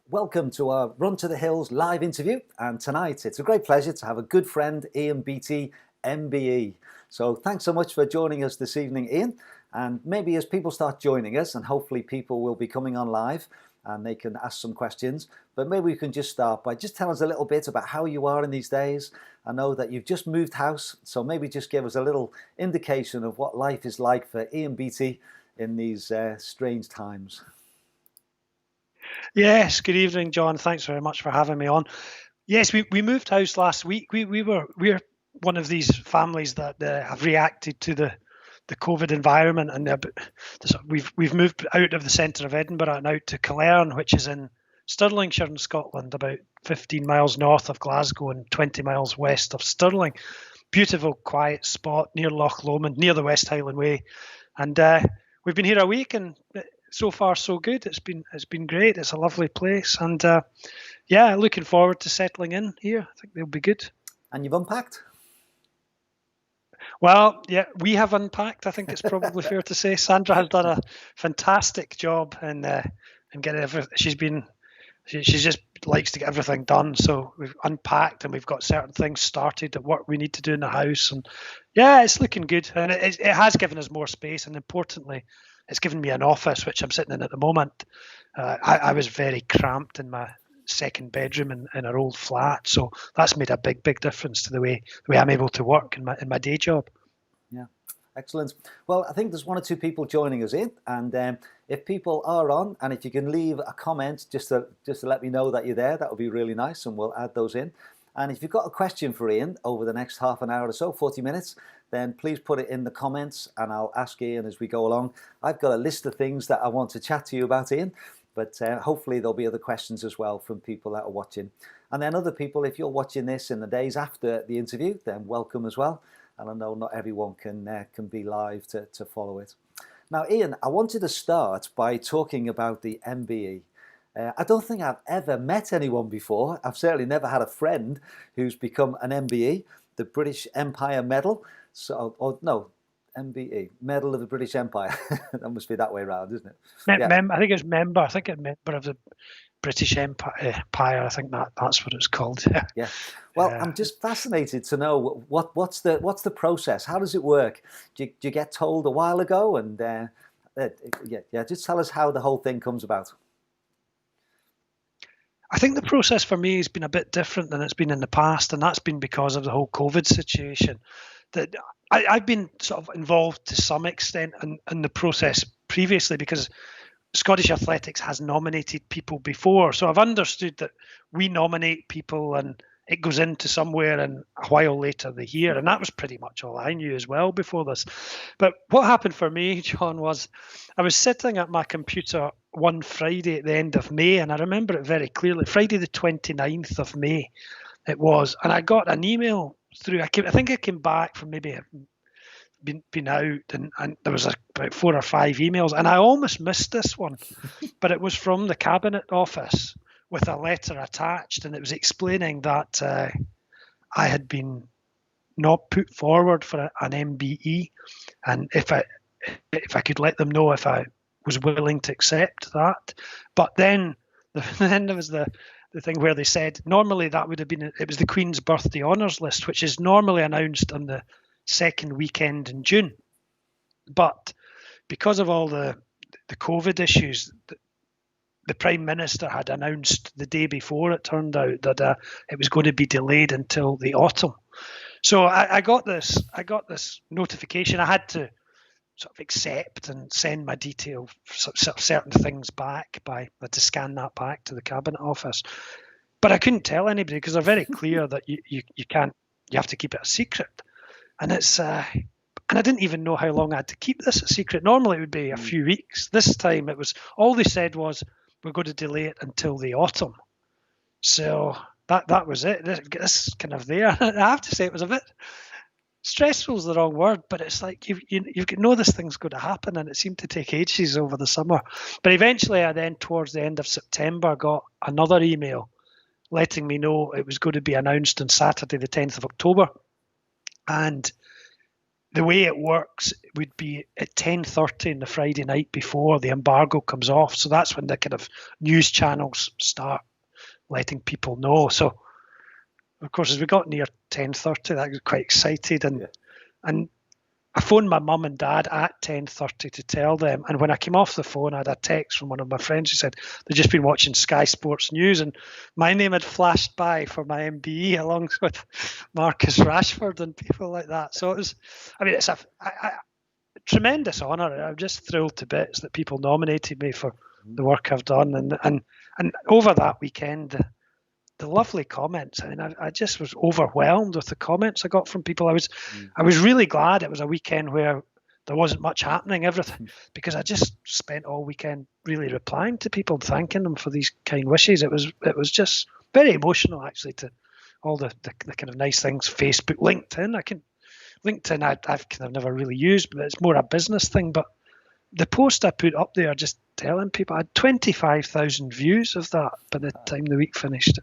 Welcome to our Run to the Hills live interview, and tonight it's a great pleasure to have a good friend, Ian Beattie MBE. So thanks so much for joining us this evening, Ian, and maybe as people start joining us, and hopefully people will be coming on live and they can ask some questions, but maybe we can just start by just telling us a little bit about how you are in these days. I know that you've just moved house, so maybe just give us a little indication of what life is like for Ian Beattie in these strange times. Yes, good evening, John. Thanks very much for having me on. Yes, we moved house last week. We're one of these families that have reacted to the COVID environment, and we've moved out of the centre of Edinburgh and out to Killearn, which is in Stirlingshire in Scotland, about 15 miles north of Glasgow and 20 miles west of Stirling. Beautiful, quiet spot near Loch Lomond, near the West Highland Way, and we've been here a week and. So far, so good. It's been great. It's a lovely place, and yeah, looking forward to settling in here. I think they'll be good. And you've unpacked? Well, yeah, we have unpacked. I think it's probably fair to say Sandra has done a fantastic job in getting everything. She just likes to get everything done. So we've unpacked and we've got certain things started at what we need to do in the house, and yeah, it's looking good. And it has given us more space, and importantly, it's given me an office, which I'm sitting in at the moment. I was very cramped in my second bedroom in our old flat, so that's made a big difference to the way I'm able to work in my day job. Yeah, excellent. Well, I think there's one or two people joining us in, and if people are on, and if you can leave a comment just to let me know that you're there, that would be really nice, and we'll add those in. And if you've got a question for Ian over the next half an hour or so, 40 minutes, then please put it in the comments and I'll ask Ian as we go along. I've got a list of things that I want to chat to you about, Ian, but hopefully there'll be other questions as well from people that are watching. And then other people, if you're watching this in the days after the interview, then welcome as well. And I know not everyone can be live to follow it. Now, Ian, I wanted to start by talking about the MBE. I don't think I've ever met anyone before. I've certainly never had a friend who's become an MBE, the British Empire Medal. So, or no, MBE, Medal of the British Empire. That must be that way around, isn't it? I think it's member. I think it's member of the British Empire. I think that's what it's called. Yeah. Well, I'm just fascinated to know what's the process. How does it work? Do you get told a while ago? And just tell us how the whole thing comes about. I think the process for me has been a bit different than it's been in the past, and that's been because of the whole COVID situation. That I've been sort of involved to some extent in the process previously, because Scottish Athletics has nominated people before. So I've understood that we nominate people and it goes into somewhere and a while later they hear. And that was pretty much all I knew as well before this. But what happened for me, John, was I was sitting at my computer one Friday at the end of May, and I remember it very clearly, Friday the 29th of May it was, and I got an email through. I think I came back from maybe been out, and there was about 4 or 5 emails, and I almost missed this one, but it was from the Cabinet Office with a letter attached, and it was explaining that I had been not put forward for an MBE, and if I could let them know if I was willing to accept that. But then there was the thing where they said normally that would have been, it was the Queen's Birthday Honours List, which is normally announced on the second weekend in June. But because of all the COVID issues, the Prime Minister had announced the day before, it turned out, that it was going to be delayed until the autumn. So I got this notification. I had to sort of accept and send my detail, certain things back. I had to scan that back to the Cabinet Office. But I couldn't tell anybody because they're very clear that you have to keep it a secret. And and I didn't even know how long I had to keep this a secret. Normally it would be a few weeks. This time it was, all they said was, we're going to delay it until the autumn. So that was it. This is kind of there. I have to say it was a bit stressful is the wrong word, but it's like you know this thing's going to happen, and it seemed to take ages over the summer. But eventually I then, towards the end of September, got another email letting me know it was going to be announced on Saturday the 10th of October. And the way it works would be at 10:30 on the Friday night before the embargo comes off. So that's when the kind of news channels start letting people know. So, of course, as we got near 10:30, I was quite excited, and I phoned my mum and dad at 10:30 to tell them. And when I came off the phone, I had a text from one of my friends who said they'd just been watching Sky Sports News and my name had flashed by for my MBE along with Marcus Rashford and people like that. So it was, I mean, it's a tremendous honour. I'm just thrilled to bits that people nominated me for the work I've done. And over that weekend, the lovely comments. I mean, I just was overwhelmed with the comments I got from people. I was really glad it was a weekend where there wasn't much happening, everything, because I just spent all weekend really replying to people, thanking them for these kind wishes. It was just very emotional, actually, to all the kind of nice things. Facebook, LinkedIn, I've kind of never really used, but it's more a business thing. But the post I put up there, just telling people, I had 25,000 views of that by the time the week finished.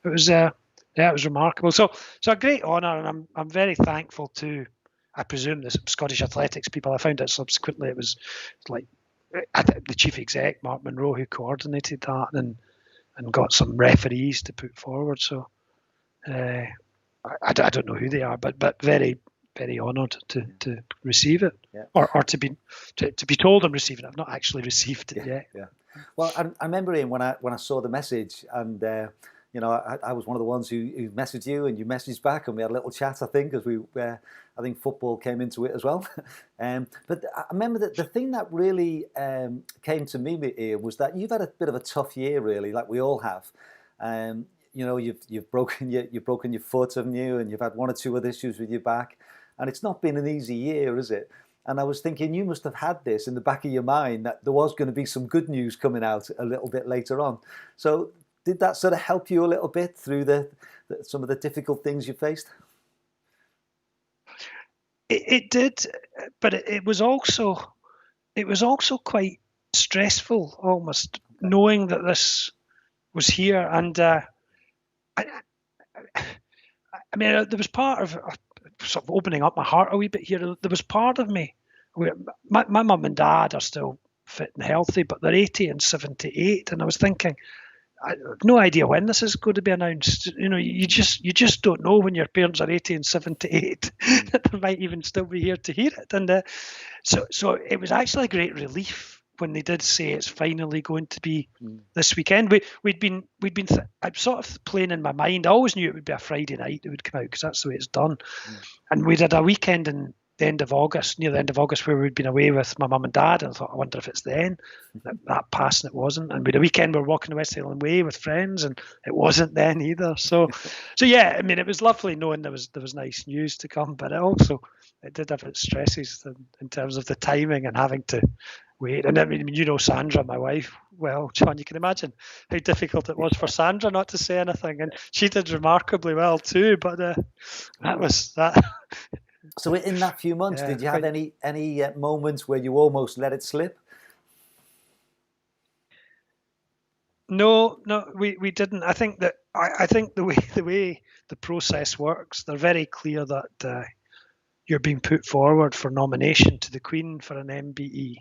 It was it was remarkable. So a great honour, and I'm very thankful to, I presume, the Scottish Athletics people. I found out subsequently it was like the chief exec, Mark Monroe, who coordinated that and got some referees to put forward. So I don't know who they are, but very, very honoured to receive it, or to be told I'm receiving it. I've not actually received it yet. Yeah. Well, I remember, Ian, when I saw the message, and I was one of the ones who messaged you, and you messaged back, and we had a little chat, I think, as I think football came into it as well. But I remember that the thing that really came to me, Ian, was that you've had a bit of a tough year, really, like we all have. You've broken your foot, haven't you? And you've had one or two other issues with your back, and it's not been an easy year, is it? And I was thinking, you must have had this in the back of your mind, that there was going to be some good news coming out a little bit later on. So did that sort of help you a little bit through some of the difficult things you faced? It did, but it was also quite stressful, almost, knowing that this was here. And I mean, there was part of sort of opening up my heart a wee bit here. There was part of me where my mum and dad are still fit and healthy, but they're 80 and 78, and I was thinking, I have no idea when this is going to be announced. You just don't know when your parents are 80 and 78 that they might even still be here to hear it. And so it was actually a great relief when they did say it's finally going to be this weekend. We'd been I'm sort of playing in my mind. I always knew it would be a Friday night it would come out, because that's the way it's done. And we did a weekend in the end of August, near the end of August, where we'd been away with my mum and dad, and I thought, I wonder if it's then. That passed, and it wasn't. And we had a weekend, we were walking the West Highland Way with friends, and it wasn't then either. So yeah, I mean, it was lovely knowing there was nice news to come, but it did have its stresses in terms of the timing and having to wait. And I mean, Sandra, my wife, well, John, you can imagine how difficult it was for Sandra not to say anything, and she did remarkably well too. But that was that. So in that few months, did you have any moments where you almost let it slip? No, we didn't. I think that I think the way the process works, they're very clear that you're being put forward for nomination to the Queen for an MBE,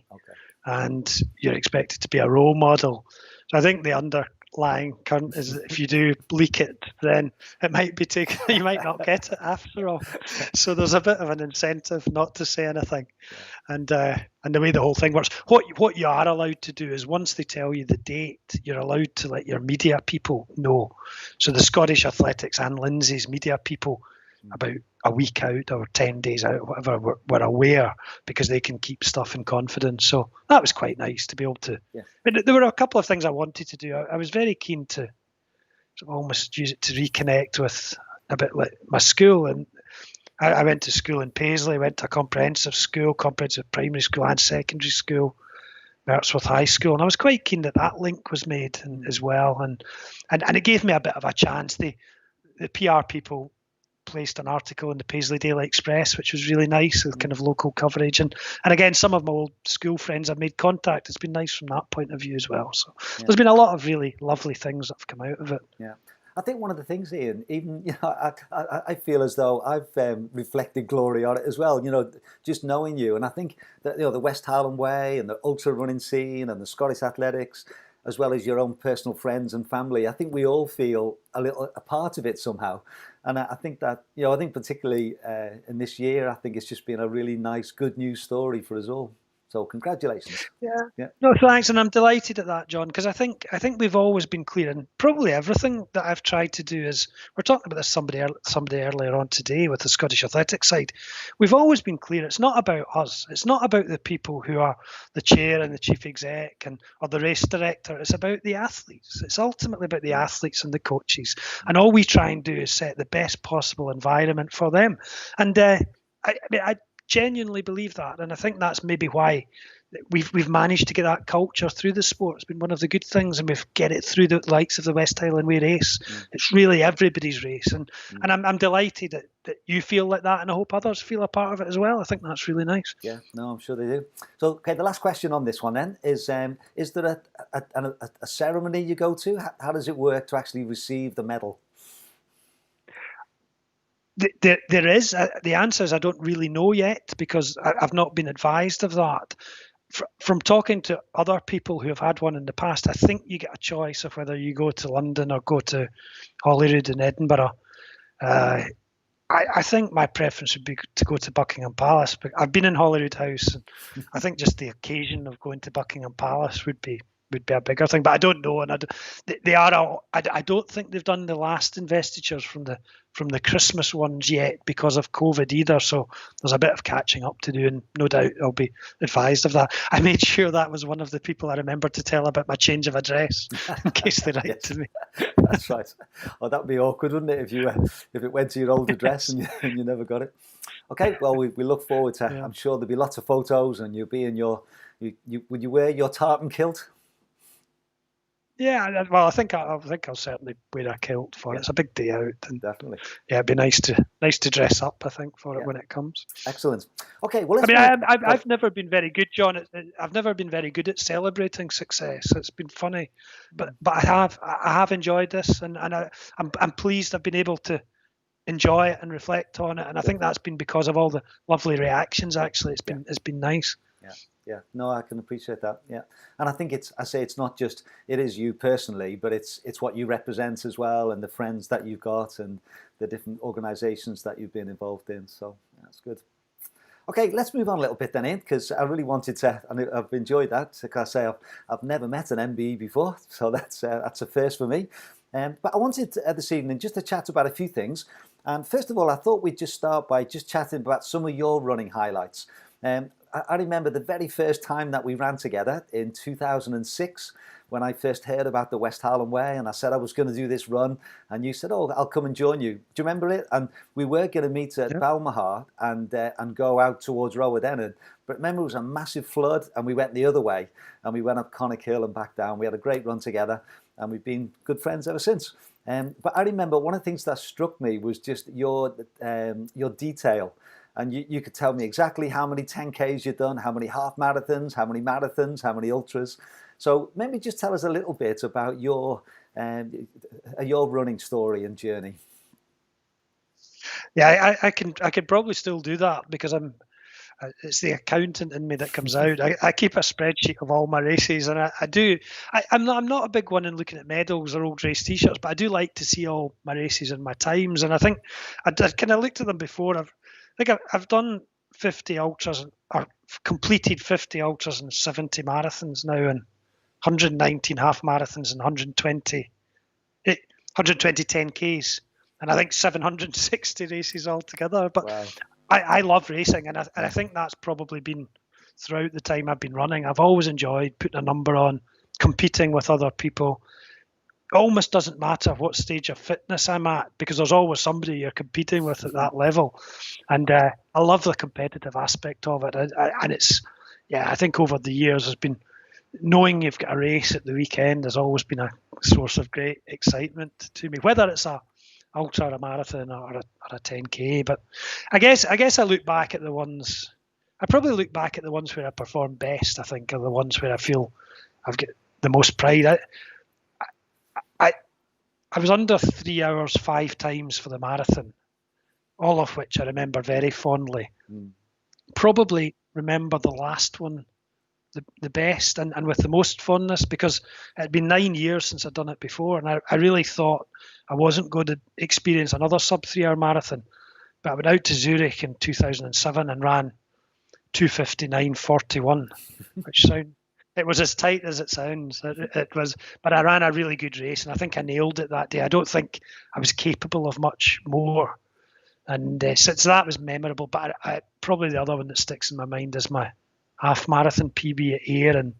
and you're expected to be a role model. So I think the underlying current is that if you do leak it, then it might be taken. You might not get it after all. So there's a bit of an incentive not to say anything. And the way the whole thing works, what you are allowed to do is, once they tell you the date, you're allowed to let your media people know. So the Scottish Athletics and Lindsay's media people, about a week out or 10 days out, whatever, were aware, because they can keep stuff in confidence. So that was quite nice to be able to. I mean, there were a couple of things I wanted to do. I was very keen to sort of almost use it to reconnect with a bit like my school. And I went to school in Paisley, went to a comprehensive primary school and secondary school, Mertzworth High School, and I was quite keen that link was made as well. And it gave me a bit of a chance. The PR people placed an article in the Paisley Daily Express, which was really nice, with kind of local coverage. And again, some of my old school friends have made contact. It's been nice from that point of view as well. So there's been a lot of really lovely things that have come out of it. Yeah. I think one of the things, Ian, even I feel as though I've reflected glory on it as well. Just knowing you, and I think that the West Highland Way and the ultra running scene and the Scottish athletics, as well as your own personal friends and family, I think we all feel a part of it somehow. And I think that I think particularly in this year, I think it's just been a really nice, good news story for us all. So congratulations. Yeah. No, thanks, and I'm delighted at that, John, because I think we've always been clear, and probably everything that I've tried to do is, we're talking about this somebody earlier on today with the Scottish Athletics side. We've always been clear. It's not about us. It's not about the people who are the chair and the chief exec or the race director. It's about the athletes. It's ultimately about the athletes and the coaches, and all we try and do is set the best possible environment for them. And I genuinely believe that, and I think that's maybe why we've managed to get that culture through the sport. It's been one of the good things, and we've get it through the likes of the West Highland Way race. It's really everybody's race, and I'm delighted that you feel like that, and I hope others feel a part of it as well. I think that's really nice. Yeah, no, I'm sure they do. So, okay, the last question on this one then is there a ceremony you go to? How does it work to actually receive the medal? There is. The answer is I don't really know yet, because I've not been advised of that. From talking to other people who have had one in the past, I think you get a choice of whether you go to London or go to Holyrood in Edinburgh. I think my preference would be to go to Buckingham Palace, but I've been in Holyrood House, and I think just the occasion of going to Buckingham Palace would be a bigger thing, but I don't know, and I don't think they've done the last investitures from the Christmas ones yet because of COVID either. So there's a bit of catching up to do, and no doubt I'll be advised of that. I made sure that was one of the people I remembered to tell about my change of address in case they write to me. That's right. Oh, that would be awkward, wouldn't it, if it went to your old address and you never got it? Okay, well we look forward to. I'm sure there'll be lots of photos, and you'll be in your. Would you wear your tartan kilt? Yeah, well, I think I'll certainly wear a kilt for it. It's a big day out, and definitely. Yeah, it'd be nice to dress up, I think, for it when it comes. Excellent. Okay, well, I've never been very good, John. I've never been very good at celebrating success. It's been funny, but I have enjoyed this, and I'm pleased I've been able to enjoy it and reflect on it, and I think that's been because of all the lovely reactions. Actually, it's been nice. Yeah, no, I can appreciate that. Yeah, and I think it's not just it is you personally, but it's what you represent as well, and the friends that you've got, and the different organisations that you've been involved in. So that's good. Okay, let's move on a little bit then, Ian, because I really wanted to, and I've enjoyed that. Like I say, I've never met an MBE before, so that's a first for me. But I wanted this evening just to chat about a few things. And first of all, I thought we'd just start by just chatting about some of your running highlights. I remember the very first time that we ran together in 2006 when I first heard about the West Highland Way, and I said I was going to do this run, and you said, "Oh, I'll come and join you." Do you remember it? And we were going to meet at Balmaha and go out towards Rowadennan. But remember, it was a massive flood, and we went the other way, and we went up Connacht Hill and back down. We had a great run together, and we've been good friends ever since. But I remember one of the things that struck me was just your detail. And you could tell me exactly how many 10Ks you've done, how many half marathons, how many ultras. So maybe just tell us a little bit about your running story and journey. Yeah, I could probably still do that because it's the accountant in me that comes out. I keep a spreadsheet of all my races, and I'm not a big one in looking at medals or old race T-shirts, but I do like to see all my races and my times. And I think I kind of looked at them before. I've done 50 ultras, or completed 50 ultras and 70 marathons now, and 119 half marathons and 120 10Ks, and I think 760 races altogether. But wow. I love racing, and I think that's probably been throughout the time I've been running. I've always enjoyed putting a number on, competing with other people. It almost doesn't matter what stage of fitness I'm at, because there's always somebody you're competing with at that level. And I love the competitive aspect of it. And it's, I think over the years has been, knowing you've got a race at the weekend has always been a source of great excitement to me, whether it's a ultra, a marathon, or a 10K. But I guess I look back at the ones, I probably look back at the ones where I perform best, I think, are the ones where I feel I've got the most pride. I was under 3 hours 5 times for the marathon, all of which I remember very fondly. Probably remember the last one the best and with the most fondness, because it had been 9 years since I'd done it before, and I really thought I wasn't going to experience another sub 3 hour marathon. But I went out to Zurich in 2007 and ran 2:59:41, which it was as tight as it sounds. It was, but I ran a really good race, and I think I nailed it that day. I don't think I was capable of much more, and so that was memorable. But probably the other one that sticks in my mind is my half marathon PB at Ayr in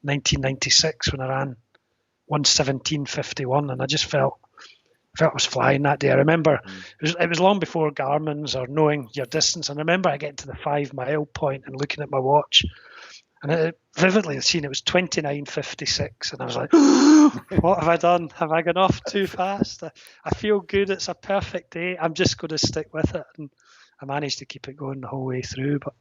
1996 when I ran 1:17:51, and I just felt I was flying that day. I remember it was long before Garmin's or knowing your distance. And I remember I getting to the 5 mile point and looking at my watch, and vividly seen it was 29:56, and I was like, what have I done? Have I gone off too fast? I feel good. It's a perfect day. I'm just going to stick with it. And I managed to keep it going the whole way through. But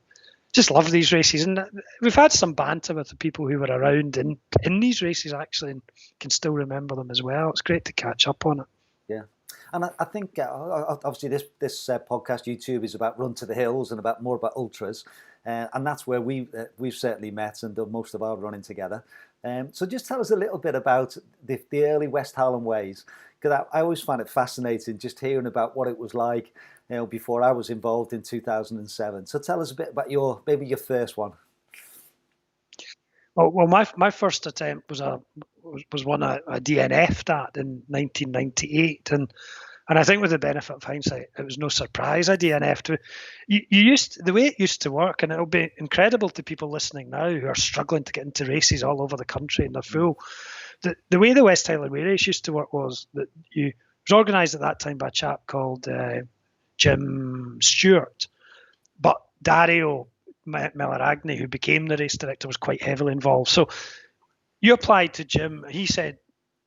just love these races, and we've had some banter with the people who were around in these races actually, and can still remember them as well. It's great to catch up on it. Yeah, and I think obviously this podcast YouTube is about Run to the Hills and more about ultras, and that's where we've certainly met and done most of our running together. So just tell us a little bit about the early West Highland ways, because I always find it fascinating just hearing about what it was like, before I was involved in 2007. So tell us a bit about maybe your first one. Well, my first attempt was one I DNF'd at in 1998, and I think with the benefit of hindsight, it was no surprise I DNF'd. The way it used to work, and it'll be incredible to people listening now who are struggling to get into races all over the country and they're full. The way the West Highland Way race used to work was that it was organised at that time by a chap called Jim Stewart, but Dario Mellaragni, who became the race director, was quite heavily involved. So you applied to Jim. He said,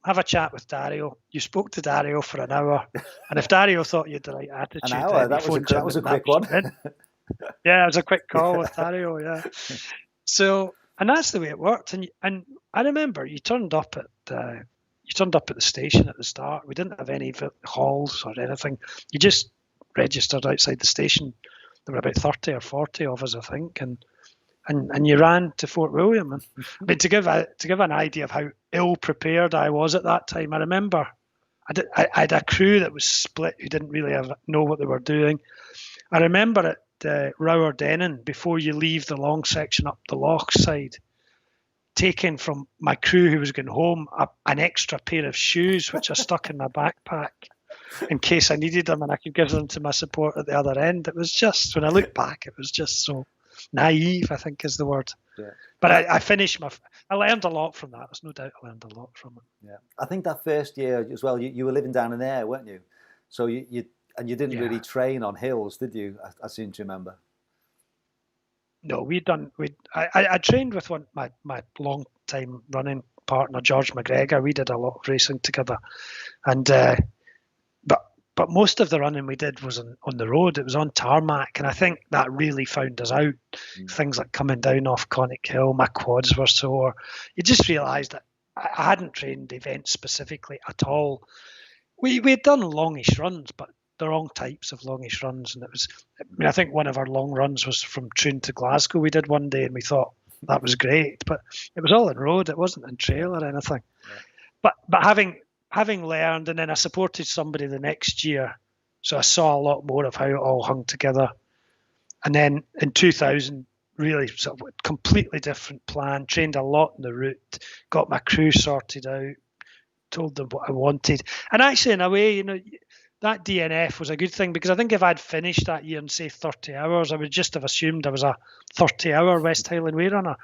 have a chat with Dario. You spoke to Dario for an hour, and if Dario thought you had the right attitude, an hour? That was a quick one. Yeah, it was a quick call with Dario. Yeah. So, and that's the way it worked. And I remember you turned up at the station at the start. We didn't have any halls or anything. You just registered outside the station. There were about 30 or 40 of us, I think, and you ran to Fort William. And I mean, to give an idea of how ill prepared I was at that time, I remember I had a crew that was split who didn't really know what they were doing. I remember at Rower Denon, before you leave the long section up the loch side, taking from my crew who was going home an extra pair of shoes, which I stuck in my backpack in case I needed them, and I could give them to my support at the other end. It was just, when I look back, it was just so naive, I think is the word. Yeah. But I finished I learned a lot from that. There's no doubt I learned a lot from it. Yeah, I think that first year as well, you were living down in Ayr, weren't you? So you didn't really train on hills, did you? I seem to remember. No, I trained with my long time running partner, George McGregor. We did a lot of racing together, and but most of the running we did was on the road. It was on tarmac, and I think that really found us out. Things like coming down off Conic Hill, my quads were sore. You just realised that I hadn't trained events specifically at all. We'd done longish runs, but the wrong types of longish runs, and I think one of our long runs was from Troon to Glasgow. We did one day, and we thought that was great, but it was all on road. It wasn't in trail or anything. Yeah. But having learned, and then I supported somebody the next year, so I saw a lot more of how it all hung together. And then in 2000, really sort of a completely different plan, trained a lot on the route, got my crew sorted out, told them what I wanted. And actually, in a way, that DNF was a good thing, because I think if I'd finished that year in, say, 30 hours, I would just have assumed I was a 30-hour West Highland Way runner.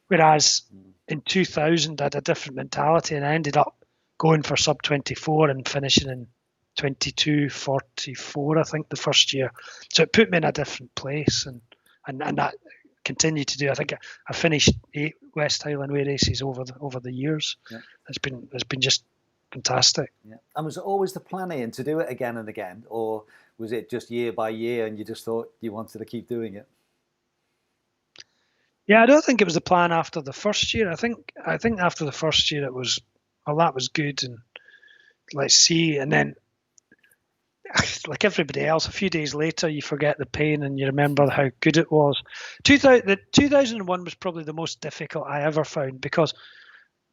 Whereas in 2000, I had a different mentality, and I ended up going for sub 24 and finishing in 22:44, I think, the first year. So it put me in a different place, and that continued to do. I think I finished 8 West Highland Way races over the years. Yeah. It's been just fantastic. Yeah. And was it always the plan, Ian, to do it again and again, or was it just year by year and you just thought you wanted to keep doing it? Yeah, I don't think it was the plan after the first year. I think after the first year it was, well, that was good, and let's see. And then, like everybody else, a few days later, you forget the pain and you remember how good it was. 2001 was probably the most difficult I ever found, because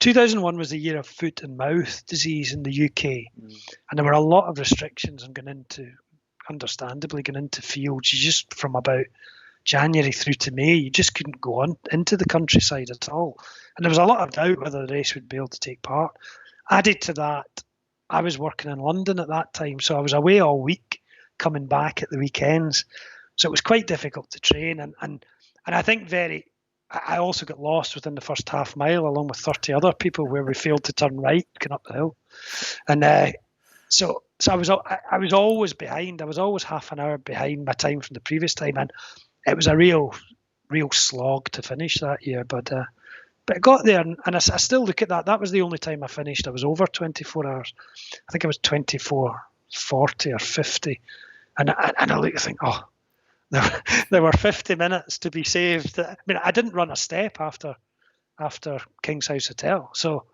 2001 was the year of foot and mouth disease in the UK. And there were a lot of restrictions on understandably going into fields. You just, from about January through to May, you just couldn't go on into the countryside at all. And there was a lot of doubt whether the race would be able to take part. Added to that, I was working in London at that time, so I was away all week, coming back at the weekends. So it was quite difficult to train. And I think I also got lost within the first half mile, along with 30 other people, where we failed to turn right going up the hill. And so I was always behind. I was always half an hour behind my time from the previous time, and it was a real slog to finish that year. But I got there, and I still look at that. That was the only time I finished. I was over 24 hours. I think I was 24:40 or 50, and I look and think, oh, there were 50 minutes to be saved. I mean, I didn't run a step after King's House Hotel. So,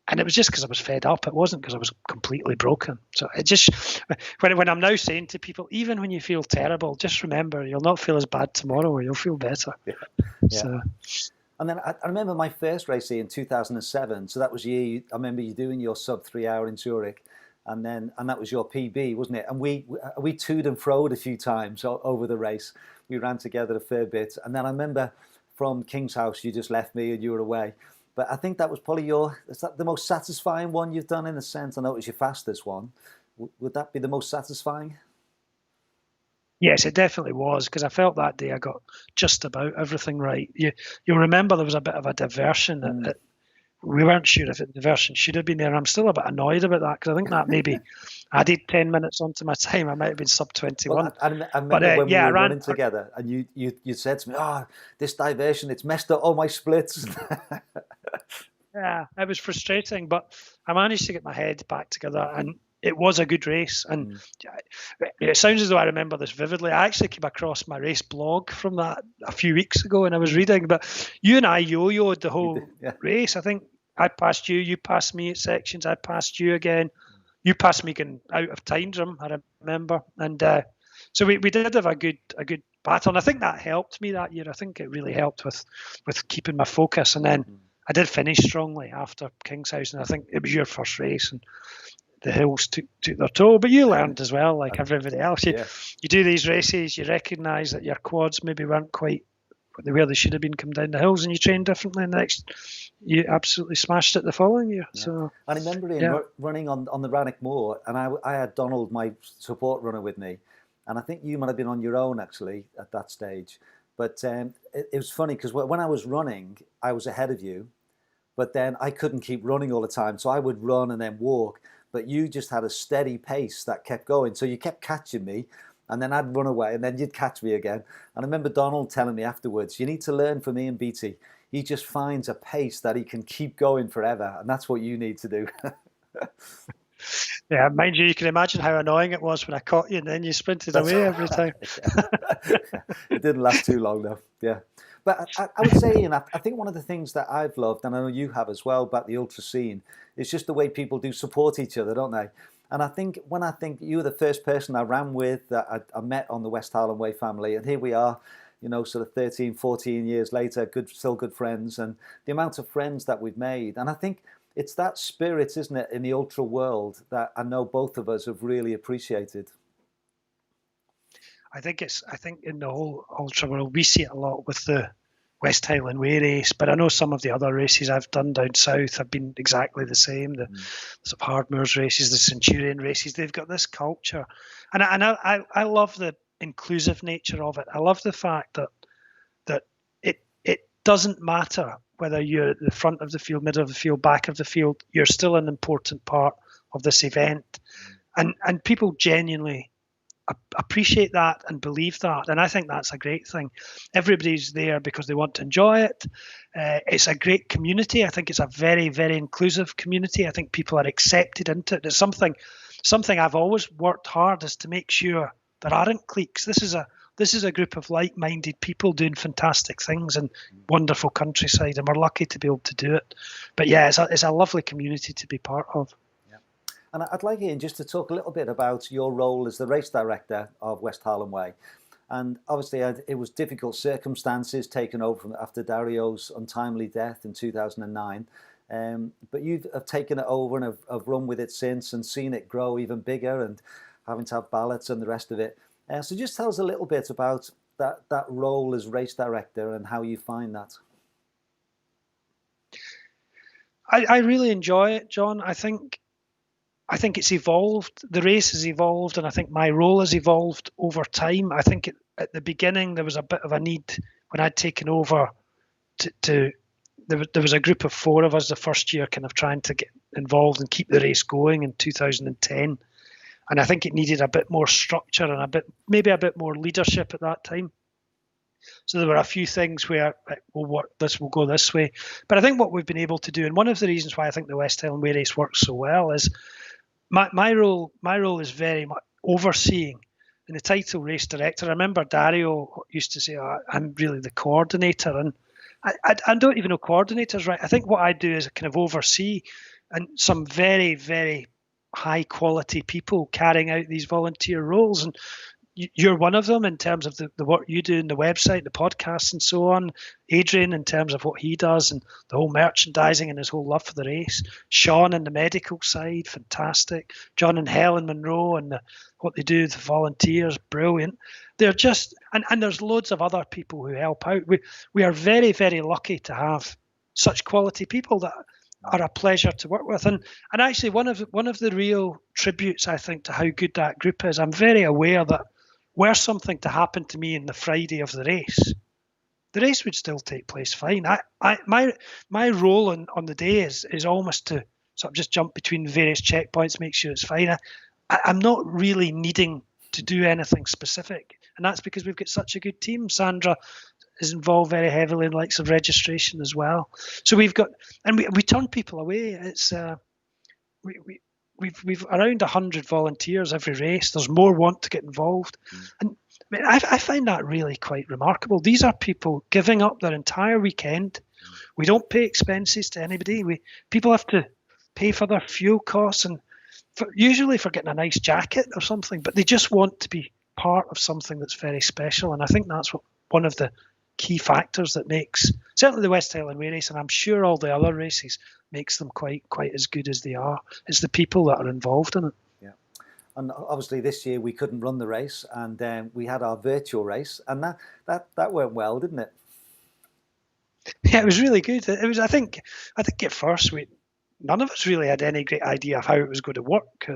and it was just because I was fed up. It wasn't because I was completely broken. So it just, when I'm now saying to people, even when you feel terrible, just remember you'll not feel as bad tomorrow, or you'll feel better. Yeah. So. And then I remember my first race in 2007. So that was I remember you doing your sub 3 hour in Zurich. And that was your PB, wasn't it? And we toed and froed a few times over the race. We ran together a fair bit. And then I remember from King's House, you just left me and you were away. But I think that was probably is that the most satisfying one you've done, in a sense? I know it was your fastest one. Would that be the most satisfying? Yes, it definitely was, because I felt that day I got just about everything right. You'll remember there was a bit of a diversion. We weren't sure if the diversion should have been there. And I'm still a bit annoyed about that, because I think that maybe added 10 minutes onto my time. I might have been sub 21. Well, I remember when we were running together, and you said to me, "Oh, this diversion, it's messed up all my splits." Yeah, it was frustrating, but I managed to get my head back together, and it was a good race. And it sounds as though I remember this vividly. I actually came across my race blog from that a few weeks ago, and I was reading, but you and I yo-yoed the whole race. I think I passed you passed me at sections, I passed you again. You passed me getting out of Tyndrum, I remember. And so we did have a good battle, and I think that helped me that year. I think it really helped with keeping my focus. And then I did finish strongly after King's House, and I think it was your first race, and the hills took their toll. But you learned as well, like everybody else. You do these races, you recognise that your quads maybe weren't quite where they should have been come down the hills, and you train differently. And the next, you absolutely smashed it the following year. Yeah. So I remember running on the Rannoch Moor, and I had Donald, my support runner, with me, and I think you might have been on your own actually at that stage. But it was funny because when I was running, I was ahead of you, but then I couldn't keep running all the time, so I would run and then walk. But you just had a steady pace that kept going, so you kept catching me. And then I'd run away, and then you'd catch me again. And I remember Donald telling me afterwards, you need to learn from Ian Beattie. He just finds a pace that he can keep going forever, and that's what you need to do. Yeah, mind you can imagine how annoying it was when I caught you, and then you sprinted away every time. It didn't last too long, though. Yeah. But I would say, Ian, I think one of the things that I've loved, and I know you have as well, about the ultra scene, is just the way people do support each other, don't they? And I think you were the first person I ran with, that I met on the West Highland Way family, and here we are, sort of 13, 14 years later, still good friends, and the amount of friends that we've made. And I think it's that spirit, isn't it, in the ultra world that I know both of us have really appreciated. I think in the whole ultra world, we see it a lot with the West Highland Way race, but I know some of the other races I've done down south have been exactly the same. The sort of Hardmoors races, the Centurion races, they've got this culture, and I love the inclusive nature of it. I love the fact that it doesn't matter whether you're at the front of the field, middle of the field, back of the field. You're still an important part of this event, and people genuinely appreciate that and believe that, and I think that's a great thing. Everybody's there because they want to enjoy it. It's a great community. I think it's a very, very inclusive community. I think people are accepted into it. It's something I've always worked hard is to make sure there aren't cliques. This is a group of like-minded people doing fantastic things in wonderful countryside, and we're lucky to be able to do it. But yeah, it's a lovely community to be part of. And I'd like Ian just to talk a little bit about your role as the race director of West Highland Way. And obviously it was difficult circumstances taken over after Dario's untimely death in 2009. But you have taken it over and have run with it since and seen it grow even bigger and having to have ballots and the rest of it. So just tell us a little bit about that role as race director and how you find that. I really enjoy it, John. I think it's evolved. The race has evolved, and I think my role has evolved over time. I think at the beginning there was a bit of a need when I'd taken over there was a group of 4 of us the first year kind of trying to get involved and keep the race going in 2010. And I think it needed a bit more structure and maybe a bit more leadership at that time. So there were a few things where we'll go this way. But I think what we've been able to do, and one of the reasons why I think the West Highland Way race works so well, is my role is very much overseeing. In the title race director, I remember Dario used to say, I'm really the coordinator. And I don't even know coordinators, right? I think what I do is kind of oversee and some very, very high quality people carrying out these volunteer roles. And you're one of them in terms of the work you do in the website, the podcasts and so on. Adrian in terms of what he does and the whole merchandising and his whole love for the race. Sean in the medical side, fantastic. John and Helen Monroe and what they do, the volunteers, brilliant. They're just, and there's loads of other people who help out. We are very, very lucky to have such quality people that are a pleasure to work with. And actually one of the real tributes, I think, to how good that group is, I'm very aware that were something to happen to me in the Friday of the race would still take place fine. My role on the day is almost to sort of just jump between various checkpoints, make sure it's fine. I'm not really needing to do anything specific. And that's because we've got such a good team. Sandra is involved very heavily in likes of registration as well. So we've got, and we turn people away. It's we've around 100 volunteers every race. There's more want to get involved, and I find that really quite remarkable. These are people giving up their entire weekend. We don't pay expenses to anybody. People have to pay for their fuel costs and usually for getting a nice jacket or something, but they just want to be part of something that's very special. And I think that's one of the key factors that makes certainly the West Highland Way race, and I'm sure all the other races, makes them quite as good as they are. It's the people that are involved in it. Yeah, and obviously this year we couldn't run the race, and we had our virtual race, and that went well, didn't it? Yeah, it was really good. It was. I think at first none of us really had any great idea of how it was going to work.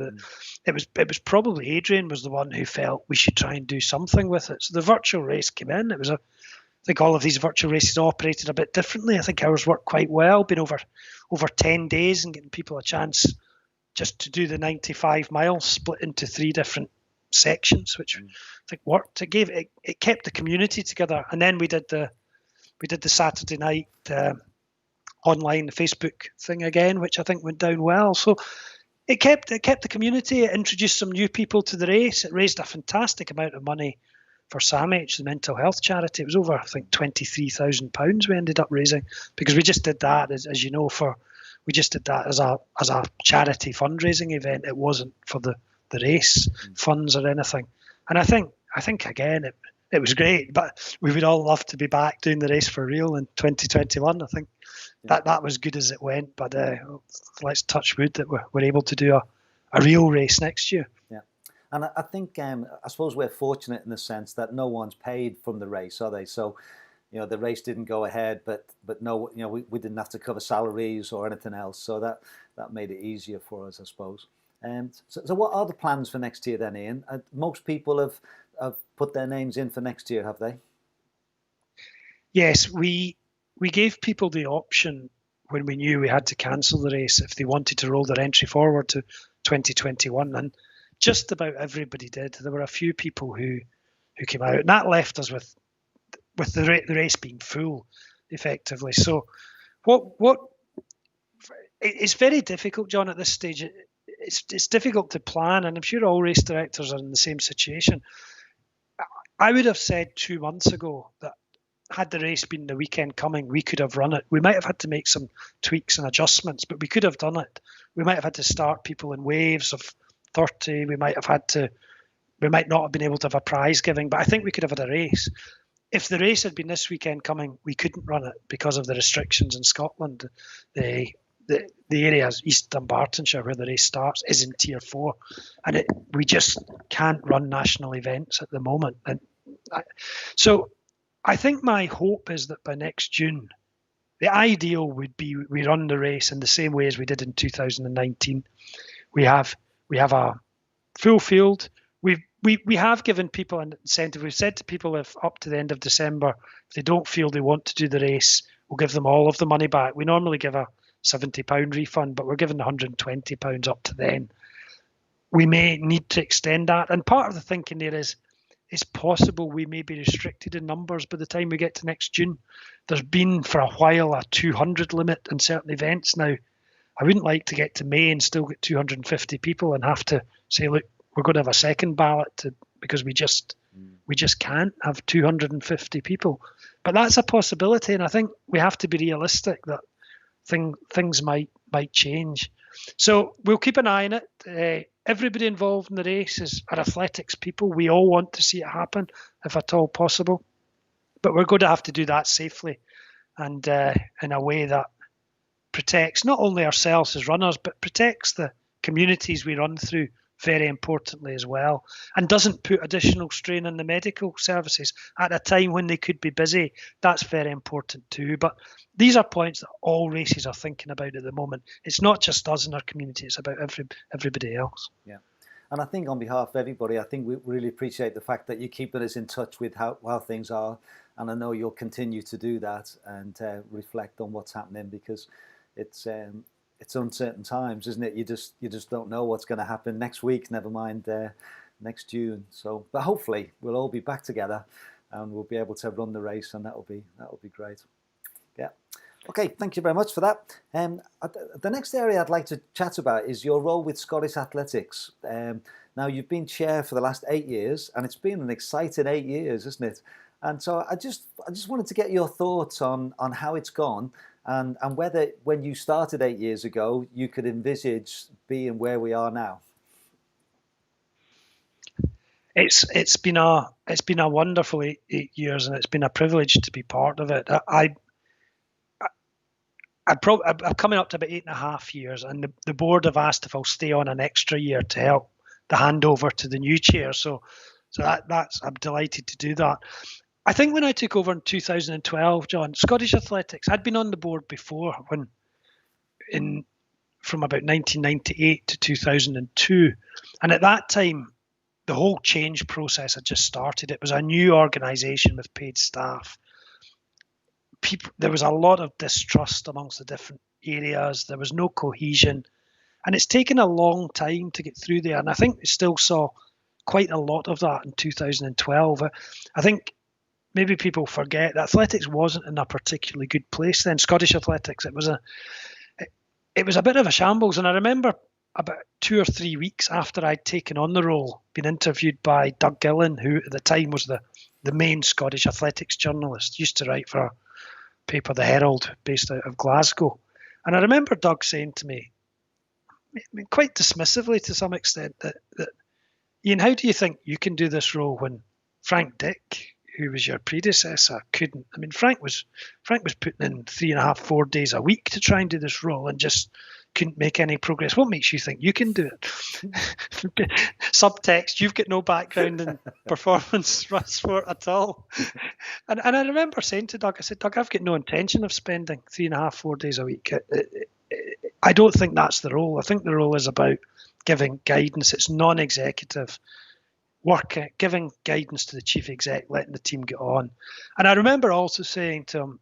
It was probably Adrian was the one who felt we should try and do something with it. So the virtual race came in. It was I think all of these virtual races operated a bit differently. I think ours worked quite well, been over 10 days and getting people a chance just to do the 95 miles split into 3 different sections, which I think worked. It kept the community together. And then we did the Saturday night online Facebook thing again, which I think went down well. So it kept the community. It introduced some new people to the race. It raised a fantastic amount of money for SAMH, the mental health charity. It was over, I think, £23,000 we ended up raising, because we just did that, as you know, we just did that as a charity fundraising event. It wasn't for the race funds or anything. And I think again it was great, but we would all love to be back doing the race for real in 2021. I think that was good as it went, but let's touch wood that we're able to do a real race next year. Yeah, and I think I suppose we're fortunate in the sense that no one's paid from the race, are they? So, the race didn't go ahead, but no, we didn't have to cover salaries or anything else, so that made it easier for us, I suppose. So what are the plans for next year then, Ian? Most people have put their names in for next year, have they? Yes, we gave people the option when we knew we had to cancel the race if they wanted to roll their entry forward to 2021, and just about everybody did. There were a few people who came out, and that left us with the race being full, effectively. So what it's very difficult, John, at this stage. It's difficult to plan, and I'm sure all race directors are in the same situation. I would have said 2 months ago that had the race been the weekend coming, we could have run it. We might have had to make some tweaks and adjustments, but we could have done it. We might have had to start people in waves of 30. We might not have been able to have a prize giving, but I think we could have had a race. If the race had been this weekend coming, we couldn't run it because of the restrictions in Scotland. The area East Dunbartonshire where the race starts is in Tier 4, and we just can't run national events at the moment. And so I think my hope is that by next June, the ideal would be we run the race in the same way as we did in 2019. We have a full field. We have given people an incentive. We've said to people, if up to the end of December, if they don't feel they want to do the race, we'll give them all of the money back. We normally give a £70 refund, but we're giving £120 up to then. We may need to extend that. And part of the thinking there is, it's possible we may be restricted in numbers by the time we get to next June. There's been for a while a 200 limit in certain events. Now, I wouldn't like to get to May and still get 250 people and have to say, look, we're going to have a second ballot because we just can't have 250 people. But that's a possibility, and I think we have to be realistic that things might change. So we'll keep an eye on it. Everybody involved in the race are athletics people. We all want to see it happen, if at all possible. But we're going to have to do that safely and in a way that protects not only ourselves as runners, but protects the communities we run through very importantly as well, and doesn't put additional strain on the medical services at a time when they could be busy. That's very important too. But these are points that all races are thinking about at the moment. It's not just us in our community, it's about everybody else. Yeah. And I think on behalf of everybody, I think we really appreciate the fact that you're keeping us in touch with how things are. And I know you'll continue to do that and reflect on what's happening, because it's uncertain times, isn't it? You just don't know what's going to happen next week, never mind next June. So, but hopefully we'll all be back together and we'll be able to run the race, and that'll be great. Yeah. Okay, thank you very much for that. The next area I'd like to chat about is your role with Scottish Athletics. Now, you've been chair for the last 8 years, and it's been an exciting 8 years, isn't it? And so I just wanted to get your thoughts on how it's gone, and whether when you started 8 years ago, you could envisage being where we are now. It's been a wonderful 8 years, and it's been a privilege to be part of it. I'm coming up to about 8.5 years, and the board have asked if I'll stay on an extra year to help the handover to the new chair. So that's I'm delighted to do that. I think when I took over in 2012, John, Scottish Athletics, I'd been on the board before from about 1998 to 2002, and at that time, the whole change process had just started. It was a new organisation with paid staff. There was a lot of distrust amongst the different areas. There was no cohesion, and it's taken a long time to get through there. And I think we still saw quite a lot of that in 2012. I think maybe people forget that athletics wasn't in a particularly good place then. Scottish Athletics, it was a bit of a shambles. And I remember about 2 or 3 weeks after I'd taken on the role, being interviewed by Doug Gillen, who at the time was the main Scottish athletics journalist, used to write for a paper, The Herald, based out of Glasgow. And I remember Doug saying to me, quite dismissively to some extent, that Ian, how do you think you can do this role when Frank Dick, who was your predecessor, couldn't? I mean, Frank was putting in 3.5, 4 days a week to try and do this role and just couldn't make any progress. What makes you think you can do it? Subtext, you've got no background in performance sport at all. And I remember saying to Doug, I said, Doug, I've got no intention of spending 3.5, 4 days a week. I don't think that's the role. I think the role is about giving guidance. It's non-executive work, giving guidance to the chief exec, letting the team get on. And I remember also saying to him,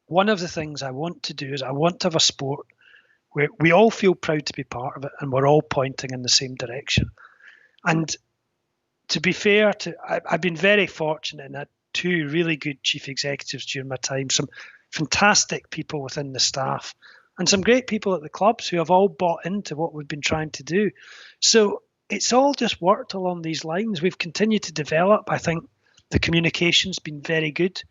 one of the things I want to do is I want to have a sport where we all feel proud to be part of it and we're all pointing in the same direction. And to be fair, I've been very fortunate in that 2 really good chief executives during my time, some fantastic people within the staff, and some great people at the clubs who have all bought into what we've been trying to do. So it's all just worked along these lines. We've continued to develop. I think the communication's been very good.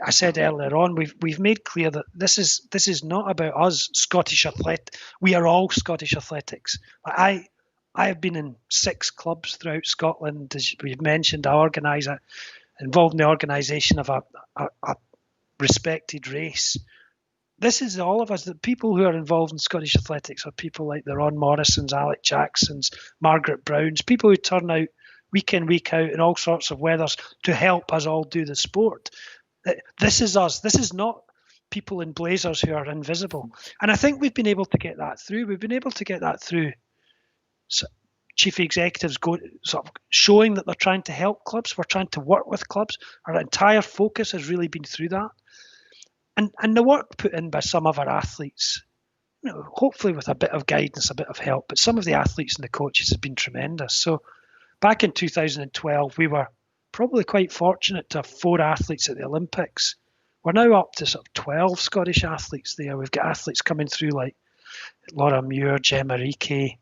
I said earlier on, we've made clear that this is not about us Scottish athletics. We are all Scottish athletics. I have been in 6 clubs throughout Scotland, as we've mentioned. I organise involved in the organisation of a respected race. This is all of us. The people who are involved in Scottish athletics are people like the Ron Morrisons, Alec Jacksons, Margaret Browns, people who turn out week in, week out in all sorts of weathers to help us all do the sport. This is us. This is not people in blazers who are invisible. And I think we've been able to get that through. We've been able to get that through chief executives sort of showing that they're trying to help clubs. We're trying to work with clubs. Our entire focus has really been through that. And the work put in by some of our athletes, hopefully with a bit of guidance, a bit of help, but some of the athletes and the coaches have been tremendous. So back in 2012, we were probably quite fortunate to have 4 athletes at the Olympics. We're now up to sort of 12 Scottish athletes there. We've got athletes coming through like Laura Muir, Gemma Reekie,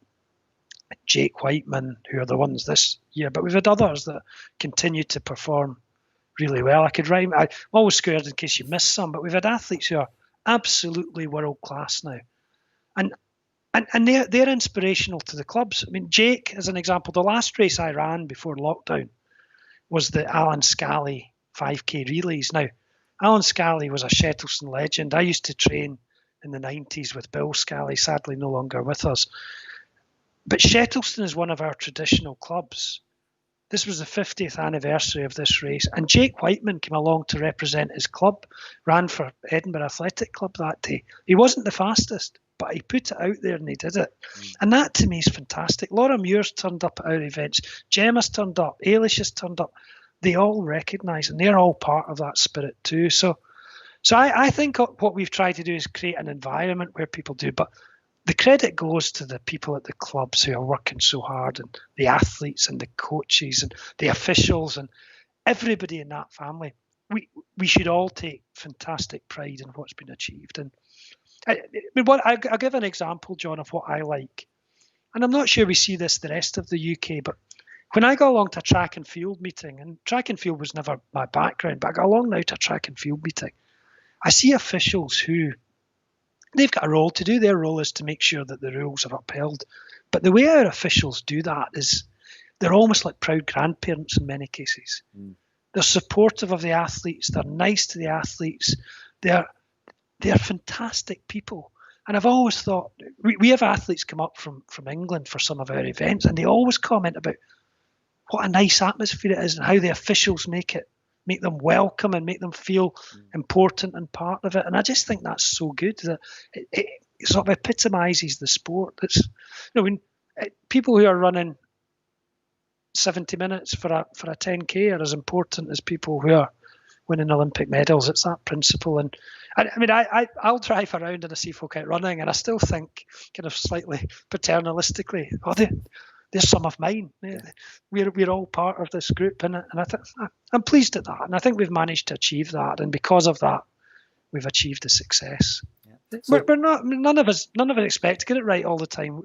Jake Whiteman, who are the ones this year, but we've had others that continue to perform really well. I could rhyme. I'm always scared in case you miss some, but we've had athletes who are absolutely world class now, and they're inspirational to the clubs. I mean, Jake, as an example, the last race I ran before lockdown was the Alan Scally 5K relays. Now, Alan Scally was a Shettleston legend. I used to train in the 90s with Bill Scally, sadly no longer with us. But Shettleston is one of our traditional clubs. This was the 50th anniversary of this race, and Jake Whiteman came along to represent his club, ran for Edinburgh Athletic Club that day. He wasn't the fastest, but he put it out there and he did it. And that to me is fantastic. Laura Muir's turned up at our events. Gemma's turned up. Ailish has turned up. They all recognise, and they're all part of that spirit too. So I think what we've tried to do is create an environment where people do, but the credit goes to the people at the clubs who are working so hard, and the athletes and the coaches and the officials and everybody in that family. We should all take fantastic pride in what's been achieved. And I'll give an example, John, of what I like. And I'm not sure we see this the rest of the UK, but when I go along to a track and field meeting, and track and field was never my background, but I go along now to a track and field meeting, I see officials who, they've got a role to do. Their role is to make sure that the rules are upheld. But the way our officials do that is they're almost like proud grandparents in many cases. They're supportive of the athletes. They're nice to the athletes. They're fantastic people. And I've always thought, we have athletes come up from England for some of our events, and they always comment about what a nice atmosphere it is and how the officials make them welcome and make them feel important and part of it. And I just think that's so good that it sort of epitomises the sport. That's, when people who are running 70 minutes for a 10K are as important as people who are winning Olympic medals. It's that principle. And I'll drive around and I see folk out running, and I still think kind of slightly paternalistically, they're some of mine. Yeah. We're all part of this group, and I'm pleased at that. And I think we've managed to achieve that, and because of that, we've achieved a success. Yeah. So, none of us expect to get it right all the time.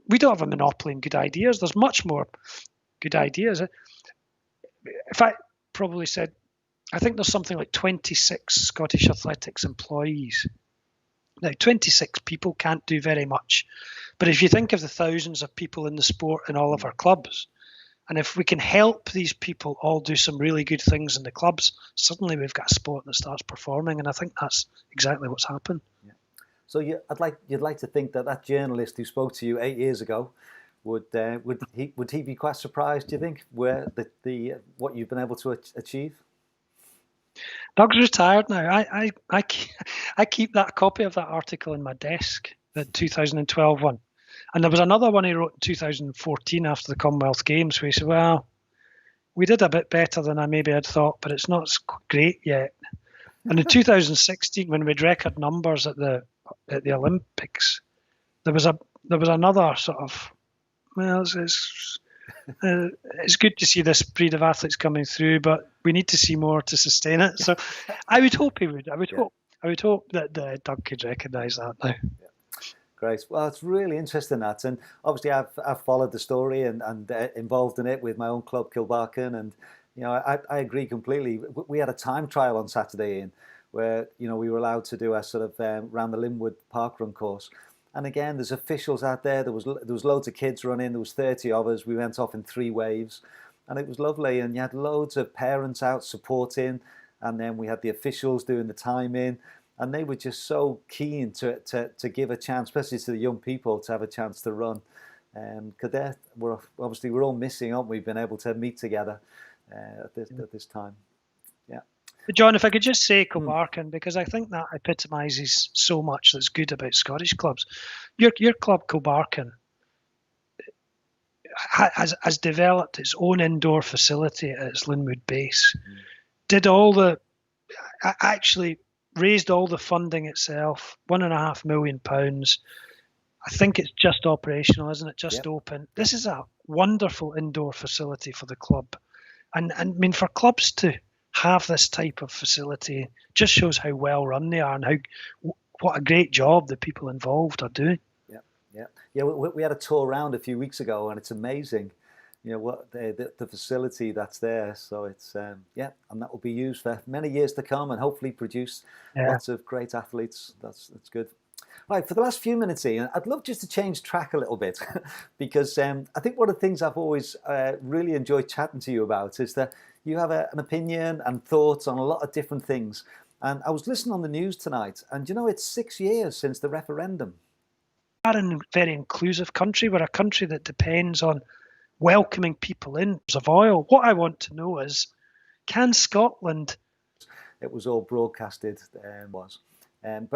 We don't have a monopoly in good ideas. There's much more good ideas. If I probably said, I think there's something like 26 Scottish athletics employees. Now, 26 people can't do very much. But if you think of the thousands of people in the sport in all of our clubs, and if we can help these people all do some really good things in the clubs, suddenly we've got a sport that starts performing. And I think that's exactly what's happened. Yeah. So you'd like to think that journalist who spoke to you 8 years ago, would he be quite surprised, do you think, where what you've been able to achieve? Doug's retired now. I keep that copy of that article in my desk, the 2012 one. And there was another one he wrote in 2014 after the Commonwealth Games where he said, well, we did a bit better than I maybe had thought, but it's not great yet. And in 2016, when we had record numbers at the Olympics, there was another sort of, well, it's good to see this breed of athletes coming through, but we need to see more to sustain it. So I would hope he would. I would hope that Doug could recognise that now. Yeah. Great. Well, it's really interesting, that, and obviously I've followed the story and involved in it with my own club, Kilbarcan, and You know, I agree completely. We had a time trial on Saturday, Ian, where, you know, we were allowed to do a sort of round the Linwood park run course. And again, there's officials out there. There was loads of kids running. There was 30 of us. We went off in 3 waves, and it was lovely. And you had loads of parents out supporting, and then we had the officials doing the timing, and they were just so keen to give a chance, especially to the young people, to have a chance to run. Because we're all missing, aren't we? Being able to meet together at this time. Yeah. But John, if I could just say Kilbarchan, because I think that epitomises so much that's good about Scottish clubs. Your club, Kilbarchan, has developed its own indoor facility at its Linwood base. Actually raised all the funding itself, £1.5 million. I think it's just operational, isn't it? Just open. This is a wonderful indoor facility for the club. And I mean, for clubs to have this type of facility just shows how well run they are and what a great job the people involved are doing. Yeah. We had a tour around a few weeks ago, and it's amazing, you know, what the facility that's there. So it's and that will be used for many years to come, and hopefully produce lots of great athletes. That's good. Right, for the last few minutes, Ian, I'd love just to change track a little bit because I think one of the things I've always really enjoyed chatting to you about is that you have an opinion and thoughts on a lot of different things. And I was listening on the news tonight, and you know, it's 6 years since the referendum. We are a very inclusive country. We're a country that depends on welcoming people in of oil. What I want to know is, can Scotland... It was all broadcasted, but